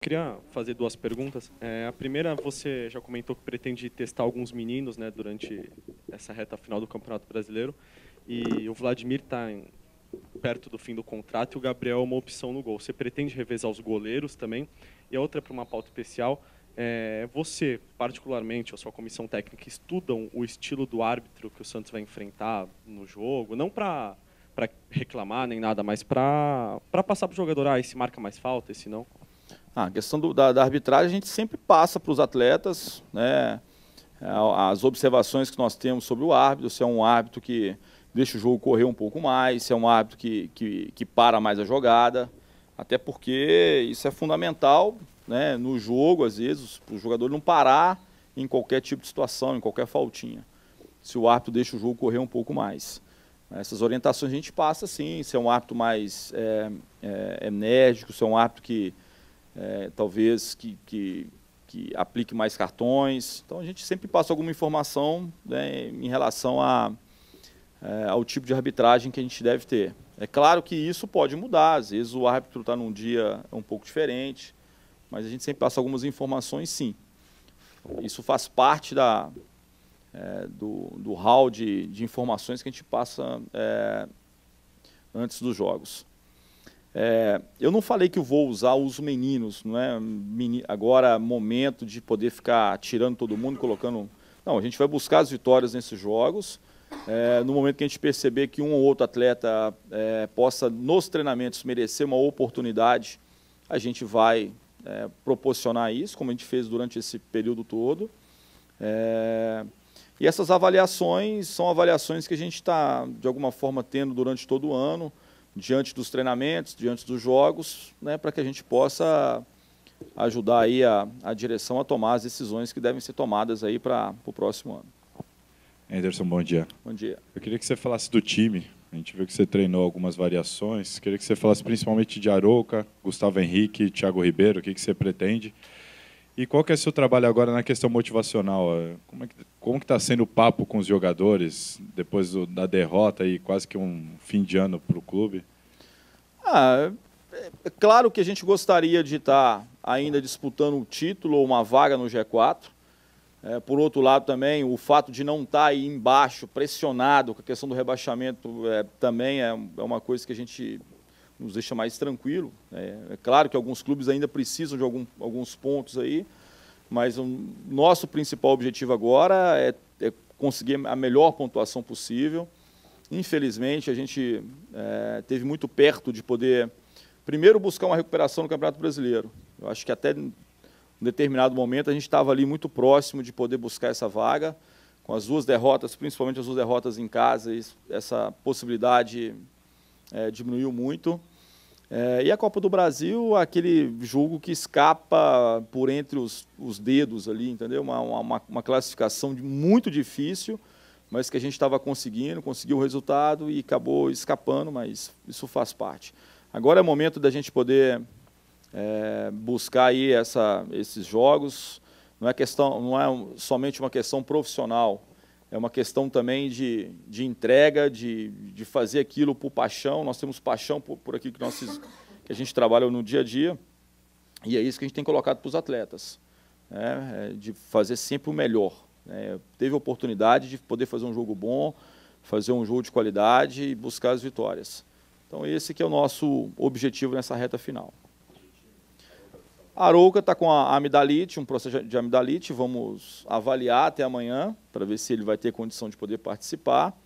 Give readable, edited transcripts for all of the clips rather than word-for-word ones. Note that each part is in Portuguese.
queria fazer duas perguntas. A primeira, você já comentou que pretende testar alguns meninos, né, durante essa reta final do Campeonato Brasileiro. E o Vladimir está perto do fim do contrato e o Gabriel é uma opção no gol. Você pretende revezar os goleiros também? E a outra, para uma pauta especial, você, particularmente, ou sua comissão técnica, estudam o estilo do árbitro que o Santos vai enfrentar no jogo? Não para reclamar nem nada, mas para passar para o jogador, esse marca mais falta, esse não? A questão da arbitragem a gente sempre passa para os atletas, né, as observações que nós temos sobre o árbitro, se é um árbitro que deixa o jogo correr um pouco mais, se é um árbitro que para mais a jogada, até porque isso é fundamental, né, no jogo, às vezes, para o jogador não parar em qualquer tipo de situação, em qualquer faltinha, se o árbitro deixa o jogo correr um pouco mais. Essas orientações a gente passa sim, se é um árbitro mais enérgico, se é um árbitro que talvez que aplique mais cartões. Então a gente sempre passa alguma informação, né, em relação ao tipo de arbitragem que a gente deve ter. É claro que isso pode mudar, às vezes o árbitro está num dia um pouco diferente, mas a gente sempre passa algumas informações sim. Isso faz parte do hall de informações que a gente passa antes dos jogos. Eu não falei que eu vou usar os meninos, não é agora momento de poder ficar tirando todo mundo, colocando... Não, a gente vai buscar as vitórias nesses jogos. No momento que a gente perceber que um ou outro atleta possa, nos treinamentos, merecer uma oportunidade, a gente vai proporcionar isso, como a gente fez durante esse período todo. E essas avaliações são avaliações que a gente está, de alguma forma, tendo durante todo o ano, diante dos treinamentos, diante dos jogos, né, para que a gente possa ajudar aí a direção a tomar as decisões que devem ser tomadas aí para o próximo ano. Anderson, bom dia. Bom dia. Eu queria que você falasse do time. A gente viu que você treinou algumas variações. Queria que você falasse principalmente de Arouca, Gustavo Henrique, Thiago Ribeiro, o que você pretende. E qual que é o seu trabalho agora na questão motivacional? Como que está sendo o papo com os jogadores depois da derrota e quase que um fim de ano para o clube? É claro que a gente gostaria de estar ainda disputando o título ou uma vaga no G4. Por outro lado também, o fato de não estar aí embaixo, pressionado com a questão do rebaixamento, também é uma coisa que a gente nos deixa mais tranquilo. É claro que alguns clubes ainda precisam de alguns pontos aí, mas o nosso principal objetivo agora é conseguir a melhor pontuação possível. Infelizmente, a gente esteve muito perto de poder, primeiro, buscar uma recuperação no Campeonato Brasileiro. Eu acho que até em determinado momento a gente estava ali muito próximo de poder buscar essa vaga. Com as duas derrotas, principalmente as duas derrotas em casa, essa possibilidade diminuiu muito. E a Copa do Brasil, aquele jogo que escapa por entre os dedos ali, entendeu? Uma classificação muito difícil, mas que a gente estava conseguiu o resultado e acabou escapando, mas isso faz parte. Agora é o momento da gente poder buscar aí esses jogos. Não é somente uma questão profissional, é uma questão também de entrega, de fazer aquilo por paixão. Nós temos paixão por aquilo que a gente trabalha no dia a dia, e é isso que a gente tem colocado para os atletas, né? De fazer sempre o melhor. Teve a oportunidade de poder fazer um jogo bom, fazer um jogo de qualidade e buscar as vitórias. Então esse que é o nosso objetivo nessa reta final. A Arouca está com a amidalite, um processo de amidalite, vamos avaliar até amanhã, para ver se ele vai ter condição de poder participar.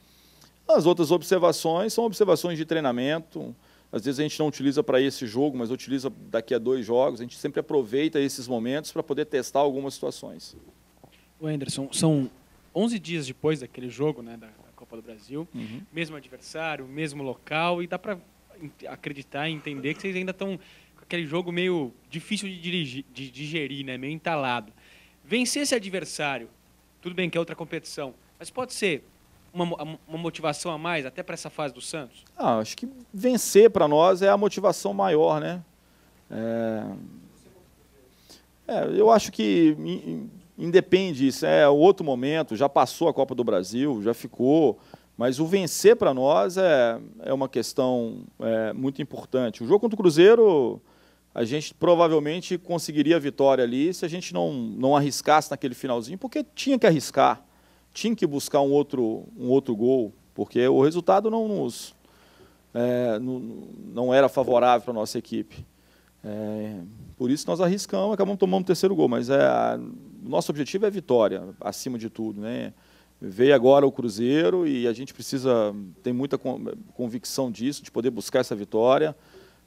As outras observações são observações de treinamento, às vezes a gente não utiliza para esse jogo, mas utiliza daqui a 2 jogos, a gente sempre aproveita esses momentos para poder testar algumas situações. O Anderson, são 11 dias depois daquele jogo, né, da Copa do Brasil, mesmo adversário, mesmo local, e dá para acreditar e entender que vocês ainda estão aquele jogo meio difícil de digerir, né? Meio entalado. Vencer esse adversário, tudo bem que é outra competição, mas pode ser uma motivação a mais até para essa fase do Santos? Acho que vencer para nós é a motivação maior, né? Eu acho que independe disso, é outro momento, já passou a Copa do Brasil, já ficou, mas o vencer para nós é uma questão muito importante. O jogo contra o Cruzeiro a gente provavelmente conseguiria a vitória ali se a gente não arriscasse naquele finalzinho, porque tinha que arriscar, tinha que buscar um outro gol, porque o resultado não era favorável para a nossa equipe. Por isso nós arriscamos, acabamos tomando o terceiro gol, mas o nosso objetivo é vitória, acima de tudo, né? Veio agora o Cruzeiro e a gente tem muita convicção disso, de poder buscar essa vitória.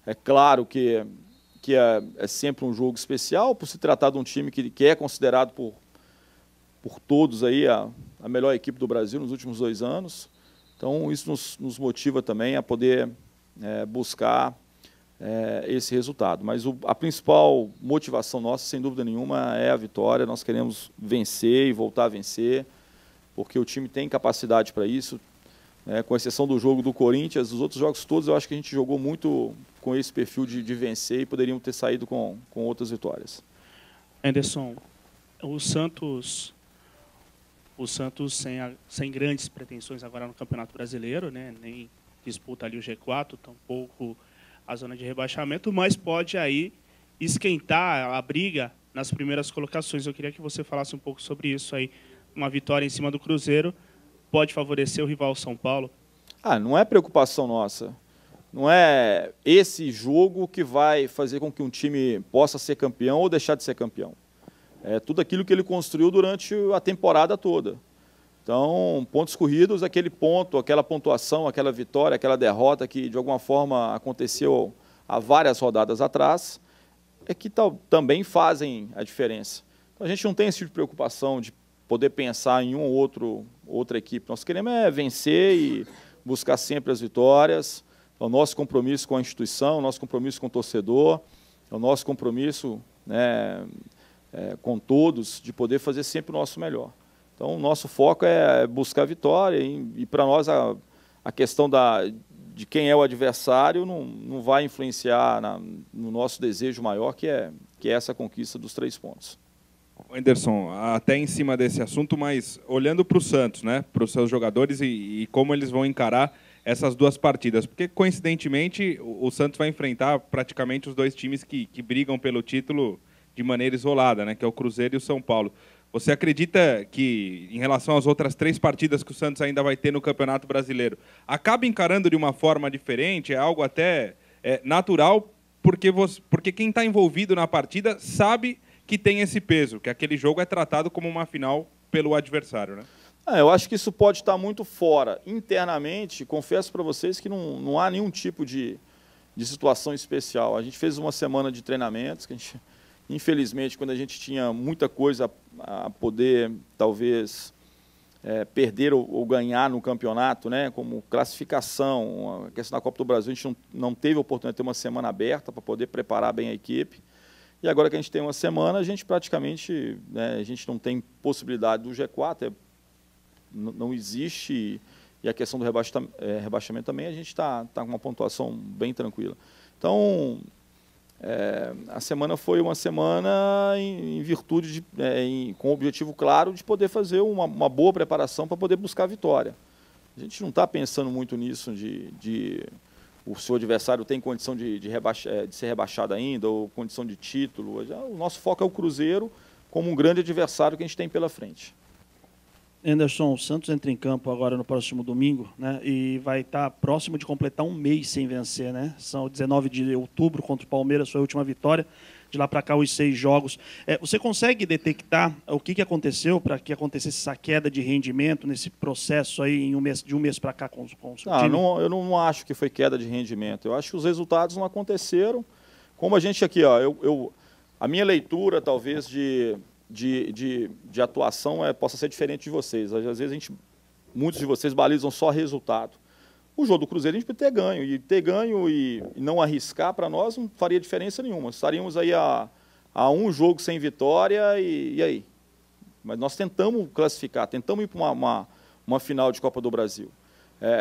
É claro que é sempre um jogo especial, por se tratar de um time que é considerado por todos aí a melhor equipe do Brasil nos últimos 2 anos. Então isso nos motiva também a poder buscar esse resultado. Mas a principal motivação nossa, sem dúvida nenhuma, é a vitória. Nós queremos vencer e voltar a vencer, porque o time tem capacidade para isso, com exceção do jogo do Corinthians. Os outros jogos todos eu acho que a gente jogou muito com esse perfil de vencer e poderíamos ter saído com outras vitórias. Anderson, o Santos sem grandes pretensões agora no Campeonato Brasileiro, né? Nem disputa ali o G4, tampouco a zona de rebaixamento, mas pode aí esquentar a briga nas primeiras colocações. Eu queria que você falasse um pouco sobre isso aí. Uma vitória em cima do Cruzeiro pode favorecer o rival São Paulo? Não é preocupação nossa. Não é esse jogo que vai fazer com que um time possa ser campeão ou deixar de ser campeão. É tudo aquilo que ele construiu durante a temporada toda. Então, pontos corridos, aquele ponto, aquela pontuação, aquela vitória, aquela derrota que de alguma forma aconteceu há várias rodadas atrás, é que também fazem a diferença. Então, a gente não tem esse tipo de preocupação de poder pensar em outra equipe. Nós queremos vencer e buscar sempre as vitórias. É o nosso compromisso com a instituição, o nosso compromisso com o torcedor, é o nosso compromisso, né, com todos, de poder fazer sempre o nosso melhor. Então, o nosso foco é buscar a vitória e para nós, a questão de quem é o adversário não vai influenciar no nosso desejo maior, que é essa conquista dos 3 pontos. Anderson, até em cima desse assunto, mas olhando para o Santos, né, para os seus jogadores e como eles vão encarar essas 2 partidas, porque coincidentemente o Santos vai enfrentar praticamente os 2 times que brigam pelo título de maneira isolada, né, que é o Cruzeiro e o São Paulo. Você acredita que, em relação às outras 3 partidas que o Santos ainda vai ter no Campeonato Brasileiro, acaba encarando de uma forma diferente, é algo até natural, porque quem está envolvido na partida sabe que tem esse peso, que aquele jogo é tratado como uma final pelo adversário, né? Eu acho que isso pode estar muito fora. Internamente, confesso para vocês que não há nenhum tipo de situação especial. A gente fez uma semana de treinamentos, que a gente, infelizmente, quando a gente tinha muita coisa a poder, talvez, perder ou ganhar no campeonato, né, como classificação, a questão da Copa do Brasil, a gente não teve a oportunidade de ter uma semana aberta para poder preparar bem a equipe. E agora que a gente tem uma semana, a gente praticamente, né, a gente não tem possibilidade do G4, não existe, e a questão do rebaixamento também, a gente está com uma pontuação bem tranquila. Então, a semana foi uma semana em virtude com o objetivo claro de poder fazer uma boa preparação para poder buscar a vitória. A gente não está pensando muito nisso, o seu adversário tem condição de ser rebaixado ainda, ou condição de título. O nosso foco é o Cruzeiro como um grande adversário que a gente tem pela frente. Anderson, o Santos entra em campo agora no próximo domingo, né, e vai estar próximo de completar um mês sem vencer, né? São 19 de outubro contra o Palmeiras, sua última vitória. De lá para cá, os 6 jogos. Você consegue detectar o que aconteceu para que acontecesse essa queda de rendimento nesse processo aí de um mês para cá com o seu time? Eu não acho que foi queda de rendimento. Eu acho que os resultados não aconteceram. Como a gente aqui, a minha leitura, talvez, de atuação possa ser diferente de vocês. Às vezes, muitos de vocês balizam só resultado. O jogo do Cruzeiro a gente podia ter ganho e não arriscar, para nós não faria diferença nenhuma. Estaríamos aí a um jogo sem vitória e aí? Mas nós tentamos classificar, tentamos ir para uma final de Copa do Brasil.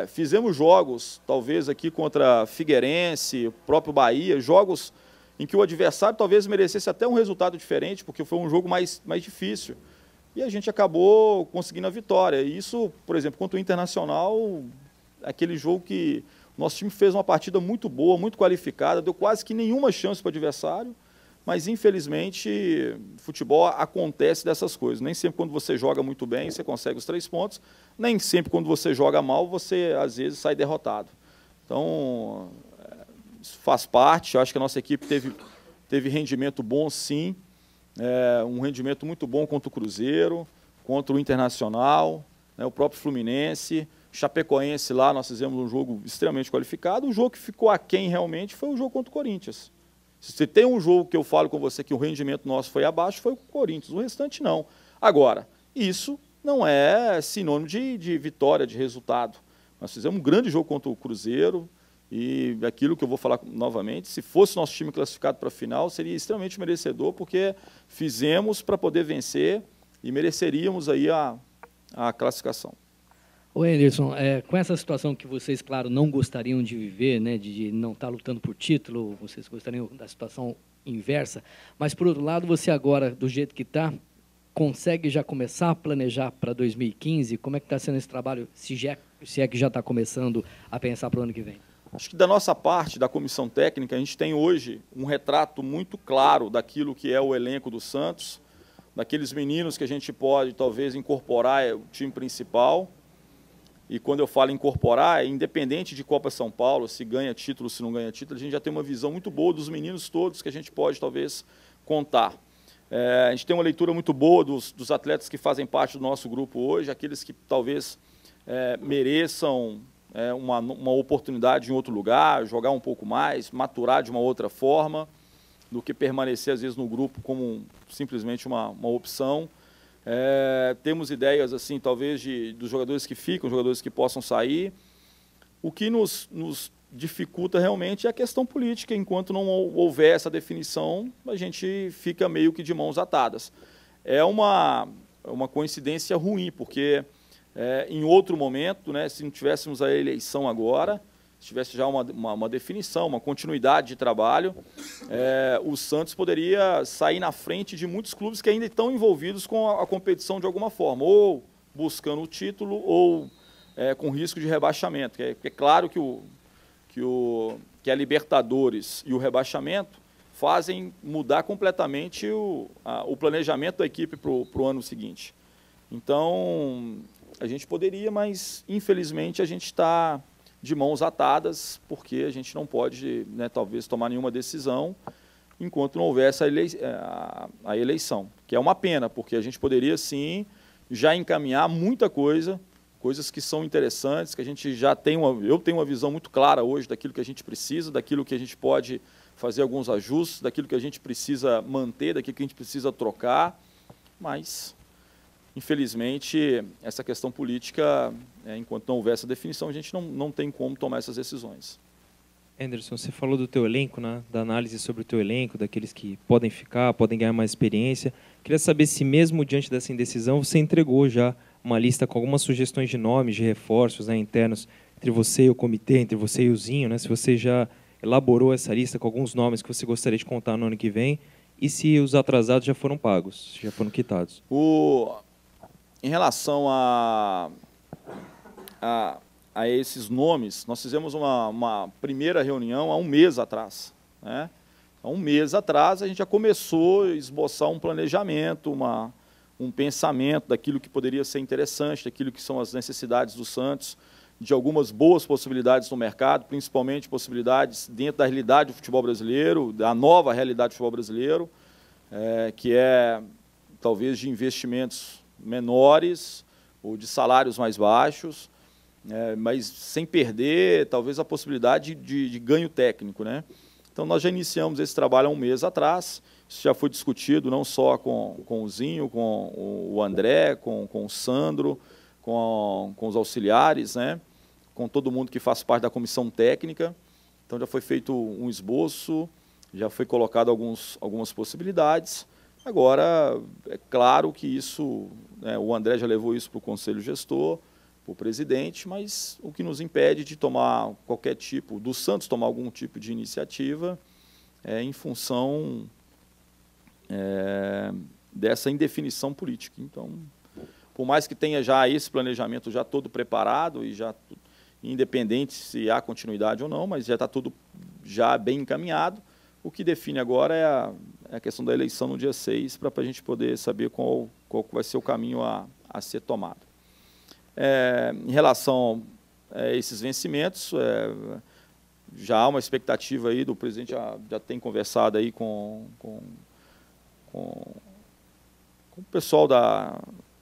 Fizemos jogos, talvez aqui contra Figueirense, o próprio Bahia, jogos em que o adversário talvez merecesse até um resultado diferente, porque foi um jogo mais difícil. E a gente acabou conseguindo a vitória. E isso, por exemplo, contra o Internacional, aquele jogo que Nosso time fez uma partida muito boa, muito qualificada, deu quase que nenhuma chance para o adversário, mas infelizmente futebol acontece dessas coisas. Nem sempre quando você joga muito bem você consegue os 3 pontos, nem sempre quando você joga mal você às vezes sai derrotado. Então isso faz parte. Eu acho que a nossa equipe teve rendimento bom, sim, um rendimento muito bom contra o Cruzeiro, contra o Internacional, né, o próprio Fluminense, Chapecoense lá, nós fizemos um jogo extremamente qualificado. O jogo que ficou aquém realmente foi o jogo contra o Corinthians. Se tem um jogo que eu falo com você que o rendimento nosso foi abaixo, foi o Corinthians, o restante não. Agora, isso não é sinônimo de vitória, de resultado. Nós fizemos um grande jogo contra o Cruzeiro e aquilo que eu vou falar novamente, se fosse nosso time classificado para a final, seria extremamente merecedor, porque fizemos para poder vencer e mereceríamos aí a classificação. Ô Anderson, com essa situação que vocês, claro, não gostariam de viver, né, de não estar lutando por título, vocês gostariam da situação inversa, mas, por outro lado, você agora, do jeito que está, consegue já começar a planejar para 2015? Como é que está sendo esse trabalho, se é que já está começando a pensar para o ano que vem? Acho que da nossa parte, da comissão técnica, a gente tem hoje um retrato muito claro daquilo que é o elenco do Santos, daqueles meninos que a gente pode, talvez, incorporar o time principal. E quando eu falo incorporar, independente de Copa São Paulo, se ganha título, se não ganha título, a gente já tem uma visão muito boa dos meninos todos que a gente pode, talvez, contar. A gente tem uma leitura muito boa dos atletas que fazem parte do nosso grupo hoje, aqueles que talvez mereçam uma oportunidade em outro lugar, jogar um pouco mais, maturar de uma outra forma, do que permanecer, às vezes, no grupo como simplesmente uma opção. Temos ideias, assim, talvez, dos jogadores que ficam, jogadores que possam sair. O que nos dificulta realmente é a questão política. Enquanto não houver essa definição, a gente fica meio que de mãos atadas. É uma coincidência ruim, porque em outro momento, né, se não tivéssemos a eleição agora, se tivesse já uma definição, uma continuidade de trabalho, o Santos poderia sair na frente de muitos clubes que ainda estão envolvidos com a competição de alguma forma, ou buscando o título, ou com risco de rebaixamento. É claro que a Libertadores e o rebaixamento fazem mudar completamente o planejamento da equipe para o ano seguinte. Então, a gente poderia, mas infelizmente a gente está de mãos atadas, porque a gente não pode, né, talvez, tomar nenhuma decisão enquanto não houver a eleição, que é uma pena, porque a gente poderia, sim, já encaminhar muita coisa, coisas que são interessantes, que a gente já tem eu tenho uma visão muito clara hoje daquilo que a gente precisa, daquilo que a gente pode fazer alguns ajustes, daquilo que a gente precisa manter, daquilo que a gente precisa trocar, mas infelizmente, essa questão política, enquanto não houver essa definição, a gente não tem como tomar essas decisões. Anderson, você falou do teu elenco, né? Da análise sobre o teu elenco, daqueles que podem ficar, podem ganhar mais experiência. Queria saber se mesmo diante dessa indecisão, você entregou já uma lista com algumas sugestões de nomes, de reforços, né, internos, entre você e o comitê, entre você e o Zinho, né? Se você já elaborou essa lista com alguns nomes que você gostaria de contar no ano que vem, e se os atrasados já foram pagos, já foram quitados. Em relação a esses nomes, nós fizemos uma primeira reunião há um mês atrás, né? Há um mês atrás a gente já começou a esboçar um planejamento, um pensamento daquilo que poderia ser interessante, daquilo que são as necessidades do Santos, de algumas boas possibilidades no mercado, principalmente possibilidades dentro da realidade do futebol brasileiro, da nova realidade do futebol brasileiro, que é talvez de investimentos menores ou de salários mais baixos, mas sem perder talvez a possibilidade de ganho técnico, né? Então nós já iniciamos esse trabalho há um mês atrás. Isso já foi discutido não só com o Zinho, com o André, com o Sandro, com os auxiliares, né? Com todo mundo que faz parte da comissão técnica. Então já foi feito um esboço, já foi colocado algumas possibilidades. Agora, é claro que isso, né, o André já levou isso para o Conselho Gestor, para o presidente, mas o que nos impede de tomar qualquer tipo, do Santos tomar algum tipo de iniciativa, em função dessa indefinição política. Então, por mais que tenha já esse planejamento já todo preparado independente se há continuidade ou não, mas já está tudo já bem encaminhado. O que define agora é a questão da eleição no dia 6, para a gente poder saber qual vai ser o caminho a ser tomado. Em relação a esses vencimentos, já há uma expectativa aí do presidente, já tem conversado aí com o pessoal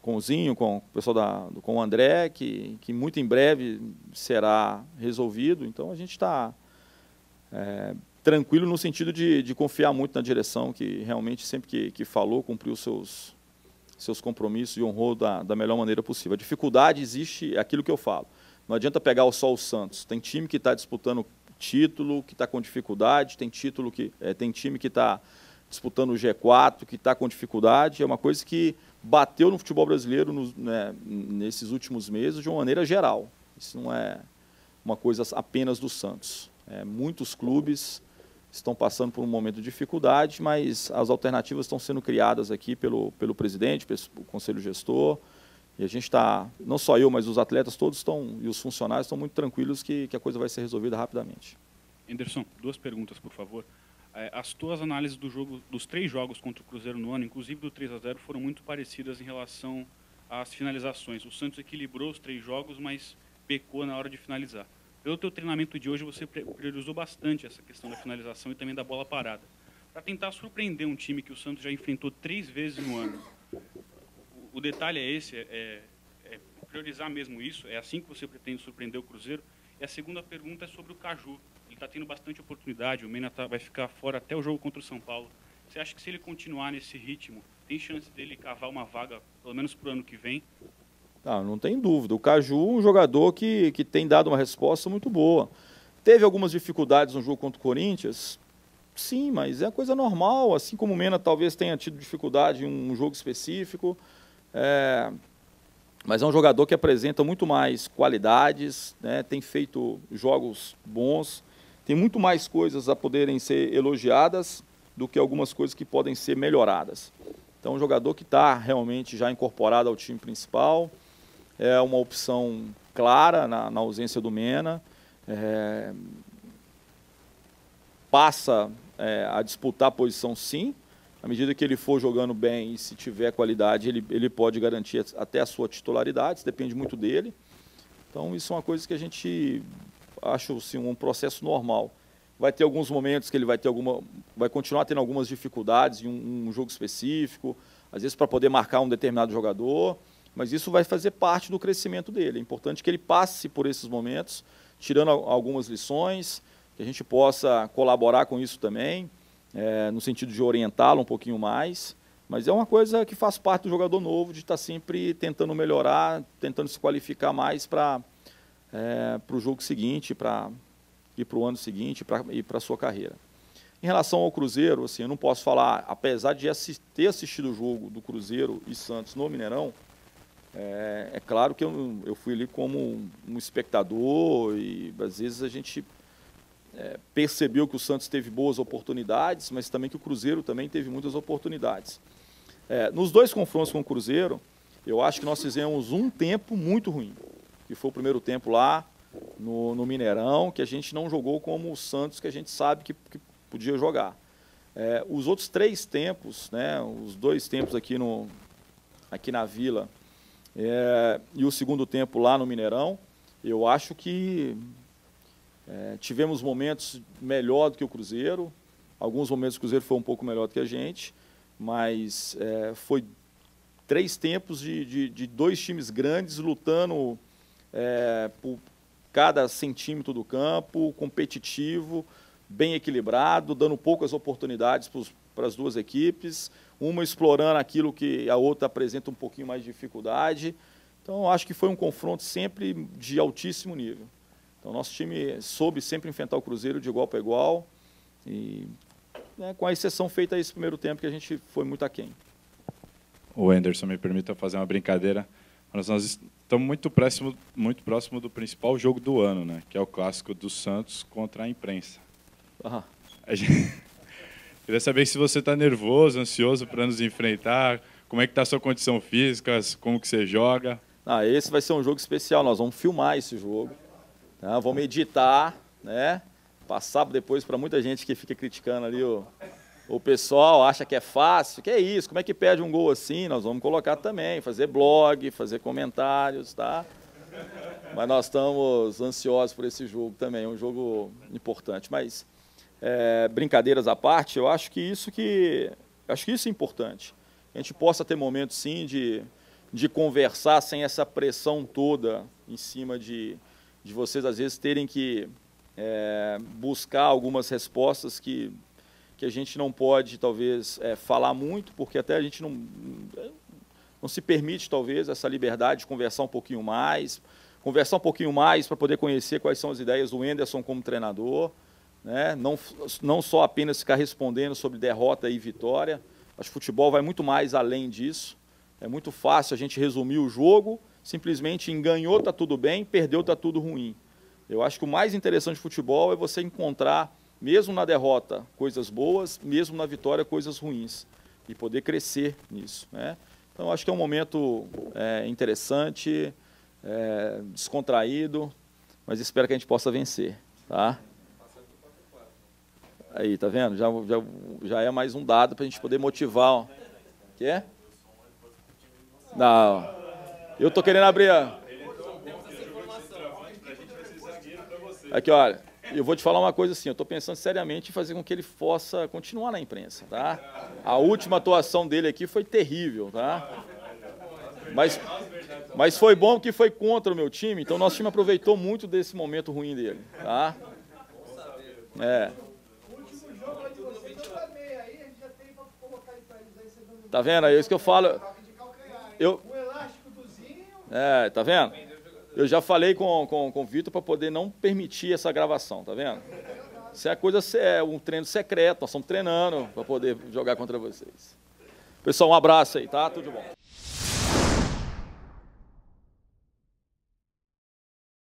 com o Zinho, com o pessoal com o André, que muito em breve será resolvido. Então a gente está tranquilo no sentido de confiar muito na direção, que realmente sempre que falou, cumpriu seus compromissos e honrou da melhor maneira possível. A dificuldade existe, é aquilo que eu falo. Não adianta pegar só o Santos. Tem time que está disputando título, que está com dificuldade, tem time que está disputando o G4, que está com dificuldade. É uma coisa que bateu no futebol brasileiro nesses últimos meses de uma maneira geral. Isso não é uma coisa apenas do Santos. Muitos clubes estão passando por um momento de dificuldade, mas as alternativas estão sendo criadas aqui pelo presidente, pelo conselho gestor, e a gente está, não só eu, mas os atletas todos estão, e os funcionários estão muito tranquilos que a coisa vai ser resolvida rapidamente. Anderson, 2 perguntas, por favor. As tuas análises dos 3 jogos contra o Cruzeiro no ano, inclusive do 3-0, foram muito parecidas em relação às finalizações. O Santos equilibrou os 3 jogos, mas pecou na hora de finalizar. Pelo teu treinamento de hoje, você priorizou bastante essa questão da finalização e também da bola parada. Para tentar surpreender um time que o Santos já enfrentou 3 vezes no ano, o detalhe é esse, é priorizar mesmo isso? É assim que você pretende surpreender o Cruzeiro? E a segunda pergunta é sobre o Caju. Ele está tendo bastante oportunidade, o Mena vai ficar fora até o jogo contra o São Paulo. Você acha que se ele continuar nesse ritmo, tem chance dele cavar uma vaga, pelo menos para o ano que vem? Não tem dúvida. O Caju é um jogador que tem dado uma resposta muito boa. Teve algumas dificuldades no jogo contra o Corinthians? Sim, mas é coisa normal. Assim como o Mena talvez tenha tido dificuldade em um jogo específico. Mas é um jogador que apresenta muito mais qualidades, né? Tem feito jogos bons, tem muito mais coisas a poderem ser elogiadas do que algumas coisas que podem ser melhoradas. Então, um jogador que está realmente já incorporado ao time principal, é uma opção clara na ausência do Mena, passa a disputar a posição sim, à medida que ele for jogando bem e se tiver qualidade, ele pode garantir até a sua titularidade, isso depende muito dele. Então, isso é uma coisa que a gente acha assim, um processo normal. Vai ter alguns momentos que ele vai continuar tendo algumas dificuldades em um jogo específico, às vezes para poder marcar um determinado jogador, mas isso vai fazer parte do crescimento dele. É importante que ele passe por esses momentos, tirando algumas lições, que a gente possa colaborar com isso também, no sentido de orientá-lo um pouquinho mais, mas é uma coisa que faz parte do jogador novo, de estar sempre tentando melhorar, tentando se qualificar mais para o jogo seguinte, e para o ano seguinte e para a sua carreira. Em relação ao Cruzeiro, assim, eu não posso falar, apesar de ter assistido o jogo do Cruzeiro e Santos no Mineirão, é claro que eu fui ali como um espectador e às vezes a gente percebeu que o Santos teve boas oportunidades, mas também que o Cruzeiro também teve muitas oportunidades. Nos 2 confrontos com o Cruzeiro, eu acho que nós fizemos um tempo muito ruim, que foi o primeiro tempo lá no Mineirão, que a gente não jogou como o Santos, que a gente sabe que podia jogar. Os outros 3 tempos, né, os 2 tempos aqui na Vila e o segundo tempo lá no Mineirão, eu acho que tivemos momentos melhor do que o Cruzeiro, alguns momentos o Cruzeiro foi um pouco melhor do que a gente, mas foi 3 tempos de 2 times grandes lutando por cada centímetro do campo, competitivo, bem equilibrado, dando poucas oportunidades para as 2 equipes, uma explorando aquilo que a outra apresenta um pouquinho mais de dificuldade. Então, eu acho que foi um confronto sempre de altíssimo nível. Então, nosso time soube sempre enfrentar o Cruzeiro de igual para igual, e com a exceção feita esse primeiro tempo, que a gente foi muito aquém. O Anderson, me permita fazer uma brincadeira, mas nós estamos muito próximo do principal jogo do ano, né? Que é o clássico do Santos contra a imprensa. Queria saber se você está nervoso, ansioso para nos enfrentar, como é que está a sua condição física, como que você joga. Esse vai ser um jogo especial, nós vamos filmar esse jogo. Tá? Vamos meditar, né? Passar depois para muita gente que fica criticando ali o pessoal, acha que é fácil. Que é isso? Como é que perde um gol assim? Nós vamos colocar também, fazer blog, fazer comentários, tá? Mas nós estamos ansiosos por esse jogo também, é um jogo importante. Mas, brincadeiras à parte, eu acho que isso é importante. A gente possa ter momentos, sim, de conversar sem essa pressão toda em cima de vocês, às vezes, terem que buscar algumas respostas que a gente não pode, talvez, falar muito, porque até a gente não se permite, talvez, essa liberdade de conversar um pouquinho mais para poder conhecer quais são as ideias do Anderson como treinador, né? Não só apenas ficar respondendo sobre derrota e vitória. Acho que o futebol vai muito mais além disso. É muito fácil a gente resumir o jogo, simplesmente em ganhou está tudo bem, perdeu está tudo ruim. Eu acho que o mais interessante do futebol é você encontrar, mesmo na derrota, coisas boas, mesmo na vitória, coisas ruins, e poder crescer nisso, né? Então, eu acho que é um momento interessante, descontraído, mas espero que a gente possa vencer, tá? Aí, tá vendo? Já é mais um dado para a gente poder motivar. Ó. Quer? Não. Eu estou querendo abrir. Aqui, olha. Eu vou te falar uma coisa assim. Eu estou pensando seriamente em fazer com que ele possa continuar na imprensa, tá? A última atuação dele aqui foi terrível, tá? Mas foi bom que foi contra o meu time. Então, nosso time aproveitou muito desse momento ruim dele, tá? Tá vendo? É isso que eu falo. Tá vendo? Eu já falei com o Vitor para poder não permitir essa gravação, tá vendo? Isso é coisa, um treino secreto, nós estamos treinando para poder jogar contra vocês. Pessoal, um abraço aí, tá? Tudo de bom.